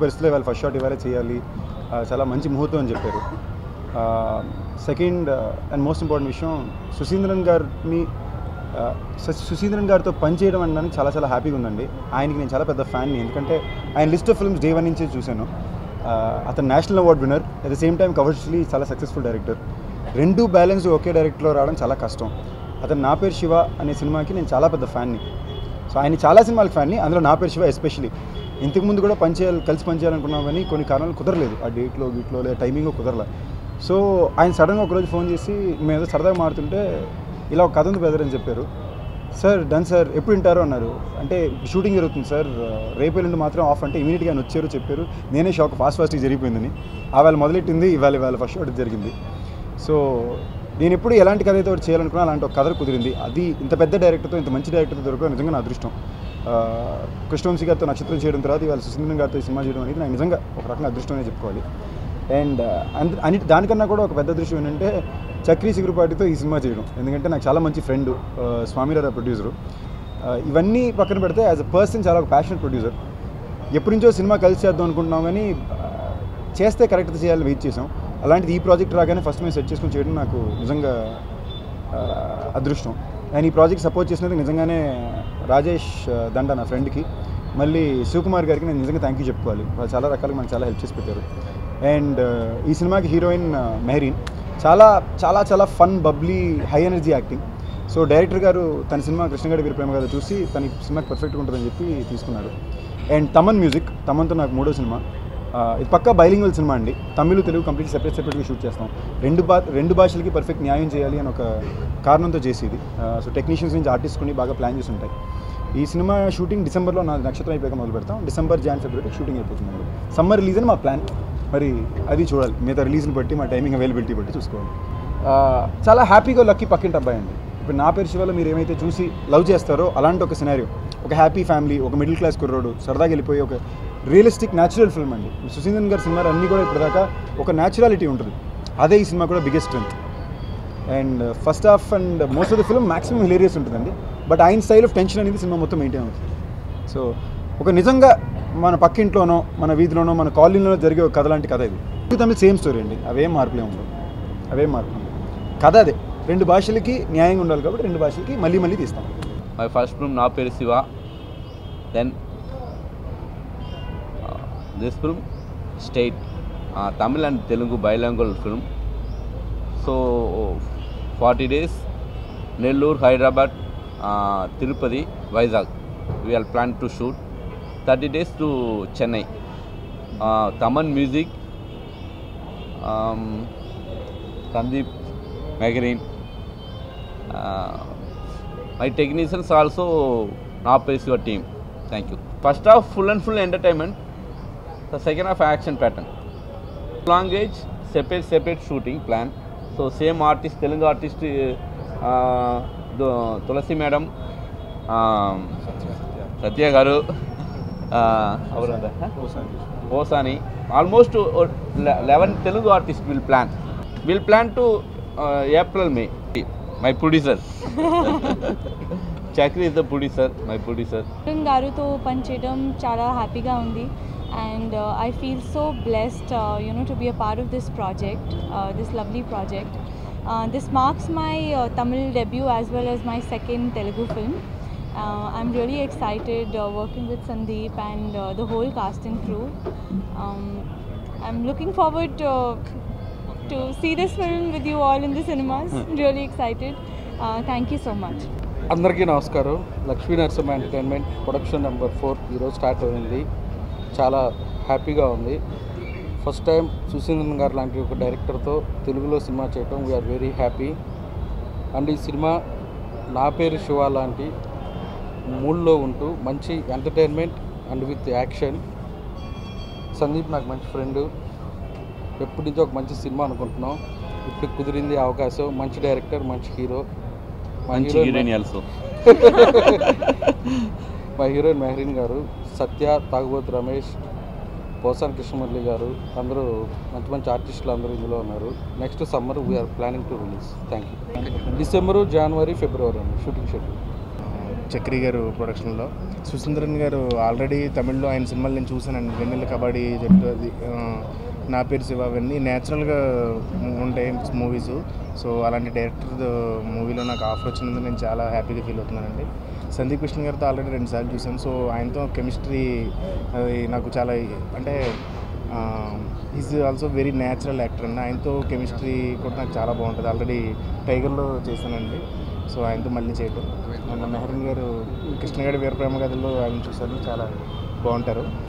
పరిస్థితుల్లో ఇవాళ first shot ఇవాళ చేయాలి, చాలా మంచి ముహూర్తం అని చెప్పారు. సెకండ్ అండ్ మోస్ట్ ఇంపార్టెంట్ విషయం, సుశీంద్రన్ గారితో పనిచేయడం అనడానికి చాలా చాలా హ్యాపీగా ఉందండి. ఆయనకి నేను చాలా పెద్ద ఫ్యాన్ని, ఎందుకంటే ఆయన లిస్ట్ ఆఫ్ ఫిల్మ్స్ డే 1 నుంచి చూశాను. అతను national award winner, at the same time commercially చాలా సక్సెస్ఫుల్ డైరెక్టర్. రెండు బ్యాలెన్స్ ఒకే డైరెక్టర్లో రావడం చాలా కష్టం. అతను నా పేరు శివ అనే సినిమాకి నేను చాలా పెద్ద ఫ్యాన్ని. సో ఆయన చాలా సినిమాలకు ఫ్యాన్ని, అందులో నా పేరు శివ ఎస్పెషలీ. ఇంతకుముందు కూడా కలిసి పనిచేయాలనుకున్నాం కానీ కొన్ని కారణాలు కుదరలేదు, ఆ డేట్లో వీటిలో లేదా టైమింగ్ కుదరలే. సో ఆయన సడన్గా ఒకరోజు ఫోన్ చేసి మేము ఏదో సరదాగా మారుతుంటే ఇలా ఒక కథ ఉంది బ్రదర్ అని చెప్పారు. సార్ డన్ సార్, ఎప్పుడు వింటారు అన్నారు. అంటే షూటింగ్ జరుగుతుంది సార్, రేపు ఎల్లుండి మాత్రం ఆఫ్ అంటే ఇమీడియట్గా ఆయన వచ్చారు చెప్పారు. నేనే షాక్, ఫాస్ట్గా జరిగిపోయిందని. ఆవేళ మొదలెట్టింది, ఇవాళ ఫస్ట్ షాట్ జరిగింది. సో నేను ఎప్పుడు ఎలాంటి కథ అయితే ఒకటి చేయాలనుకున్నా అలాంటి ఒక కథ కుదిరింది. అది ఇంత పెద్ద డైరెక్టర్తో, ఇంత మంచి డైరెక్టర్తో దొరకడం నిజంగా నా అదృష్టం. కృష్ణవంశీ గారితో నక్షత్రం చేయడం తర్వాత ఇవాళ సుశీంద్రన్ గారితో ఈ సినిమా చేయడం అనేది నాకు నిజంగా ఒక రకంగా అదృష్టం అనే చెప్పుకోవాలి. అండ్ దానికన్నా కూడా ఒక పెద్ద అదృష్టం ఏంటంటే చక్రీ చిగురుపాటితో ఈ సినిమా చేయడం. ఎందుకంటే నాకు చాలా మంచి ఫ్రెండ్ స్వామిరావు ప్రొడ్యూసరు. ఇవన్నీ పక్కన పెడితే యాజ్ అ పర్సన్ చాలా ఒక ప్యాషనెట్ ప్రొడ్యూసర్. ఎప్పటి నుంచో సినిమా కలిసి చేద్దాం అనుకుంటున్నాం కానీ చేస్తే కరెక్ట్గా చేయాలని వెయిట్ చేసాం. అలాంటిది ఈ ప్రాజెక్ట్ రాగానే ఫస్ట్ మేము సెట్ చేసుకుని చేయడం నాకు నిజంగా అదృష్టం. నేను ఈ ప్రాజెక్ట్ సపోర్ట్ చేసినందుకు నిజంగానే రాజేష్ దండ నా ఫ్రెండ్కి, మళ్ళీ శివకుమార్ గారికి నేను నిజంగా థ్యాంక్ యూ చెప్పుకోవాలి. వాళ్ళు చాలా రకాలుగా మనకు చాలా హెల్ప్ చేసి పెట్టారు. అండ్ ఈ సినిమాకి హీరోయిన్ మెహరీన్ చాలా చాలా చాలా fun, bubbly, high energy acting. So director గారు తన సినిమా కృష్ణగాడి వీరప్రేమ గారు చూసి తన సినిమాకి పర్ఫెక్ట్గా ఉంటుందని చెప్పి తీసుకున్నారు. అండ్ తమన్ మ్యూజిక్, తమన్తో నాకు 3వ సినిమా. ఇది పక్కా బైలింగ్వల్ సినిమా అండి. తమిళ్, తెలుగు కంప్లీట్ సెపరేట్గా షూట్ చేస్తాం. రెండు భాషలకి పర్ఫెక్ట్ న్యాయం చేయాలి అని ఒక కారణంతో చేసేది. సో టెక్నీషియన్స్ నుంచి ఆర్టిస్ట్ కొని బాగా ప్లాన్ చేసి ఉంటాయి. ఈ సినిమా షూటింగ్ డిసెంబర్లో నా నక్షత్రం అయిపోయాక మొదలు పెడతాం. డిసెంబర్, ఫిబ్రవరి షూటింగ్ అయిపోతుంది. సమ్మర్ రిలీజ్ అని మా ప్లాన్. మరి అది చూడాలి, మిగతా రిలీజ్ని బట్టి మా టైమింగ్ అవైలబిలిటీ బట్టి చూసుకోవాలి. చాలా హ్యాపీగా లక్కీ పక్కింటి అబ్బాయి అండి. ఇప్పుడు నా పేరు శివలో మీరు ఏమైతే చూసి లవ్ చేస్తారో అలాంటి ఒక సినారియో, ఒక హ్యాపీ ఫ్యామిలీ, ఒక మిడిల్ క్లాస్ కుర్రోడు సరదాగా వెళ్ళిపోయి ఒక రియలిస్టిక్ న్యాచురల్ ఫిల్మ్ అండి. సుశీంద్రన్ గారి సినిమాలు అన్నీ కూడా ఇప్పటిదాకా ఒక న్యాచురాలిటీ ఉంటుంది. అదే ఈ సినిమా కూడా biggest strength. And first half and most of the film maximum hilarious ఉంటుందండి. బట్ ఆయన స్టైల్ ఆఫ్ టెన్షన్ అనేది సినిమా మొత్తం మెయింటైన్ అవుతుంది. సో ఒక నిజంగా మన పక్కింట్లోనో, మన వీధిలోనో, మన కాలనీలోనో జరిగే ఒక కథ లాంటి కథ ఇది. తమిళ సేమ్ స్టోరీ అండి, అవేం మార్పులే ఉండవు. కథ అదే, రెండు భాషలకి న్యాయంగా ఉండాలి కాబట్టి రెండు భాషలకి మళ్ళీ తీస్తాం. మై ఫస్ట్ ఫిల్మ్ నా పేరు Shiva. Then this film state Tamil and Telugu bilingual film. So 40 days Nellore, Hyderabad, Tirupati, Vizag we are planned to shoot. 30 days to Chennai. Taman music, Sandeep, Mehreen. My technicians also now plays your team. Thank you. First half full and full entertainment. The second half action pattern. Language separate shooting plan. So same artist, Telugu artist, Tulasi madam, Satya garu, Osani. Almost 11 Telugu artists will plan. We'll plan to April, May. My producer. Chakri is the producer, my producer. Garuto panchedam chala happy ga undi, and I feel so blessed, to be a part of this project, this lovely project. This marks my Tamil debut as well as my second Telugu film. I'm really excited working with Sandeep and the whole cast and crew. I'm looking forward to see this film with you all in the cinemas. Really excited. Thank you so much. అందరికీ నమస్కారం. Lakshmi Narasimha entertainment production number 4 ఈరోజు start అయింది. చాలా హ్యాపీగా ఉంది. First time Suseenthiran గారు లాంటి ఒక డైరెక్టర్తో తెలుగులో సినిమా చేయటం వీఆర్ వెరీ హ్యాపీ. అండ్ ఈ సినిమా నా పేరు శివ లాంటి మూడ్లో ఉంటూ మంచి entertainment and with action. Sandeep నాకు మంచి ఫ్రెండ్, ఎప్పటి నుంచో ఒక మంచి సినిమా అనుకుంటున్నాం. ఇప్పుడు కుదిరింది అవకాశం. మంచి డైరెక్టర్, మంచి హీరో. మా హీరోయిన్ మెహరీన్ గారు, సత్య, తాగుబోతు రమేష్, పోసాన్ కృష్ణమురళి గారు, అందరూ మంచి మంచి ఆర్టిస్టులు అందరూ ఇందులో ఉన్నారు. Next summer we are planning to release. Thank you. December, January, February అండి షూటింగ్ షెడ్యూల్. చక్రి గారు ప్రొడక్షన్లో. సుశీంద్రన్ గారు ఆల్రెడీ తమిళ్లో ఆయన సినిమాలు నేను చూశానండి. వెన్నెల కబడ్డీ జట్టు, అది నా పేరు శివ, అవన్నీ న్యాచురల్గా ఉంటాయి మూవీస్. సో అలాంటి డైరెక్టర్ మూవీలో నాకు ఆఫర్ వచ్చినందుకు నేను చాలా హ్యాపీగా ఫీల్ అవుతున్నానండి. సందీప్ కృష్ణ గారితో ఆల్రెడీ 2 సార్లు చూశాను. సో ఆయనతో కెమిస్ట్రీ అది నాకు చాలా, అంటే is also very natural actor అండి. ఆయనతో కెమిస్ట్రీ కూడా నాకు చాలా బాగుంటుంది. ఆల్రెడీ టైగర్లో చేశానండి. సో ఆయనతో మళ్ళీ చేయటం. మెహరీన్ గారు కృష్ణ గారి వీరప్రేమ కథలో ఆయన చూశాను, చాలా బాగుంటారు.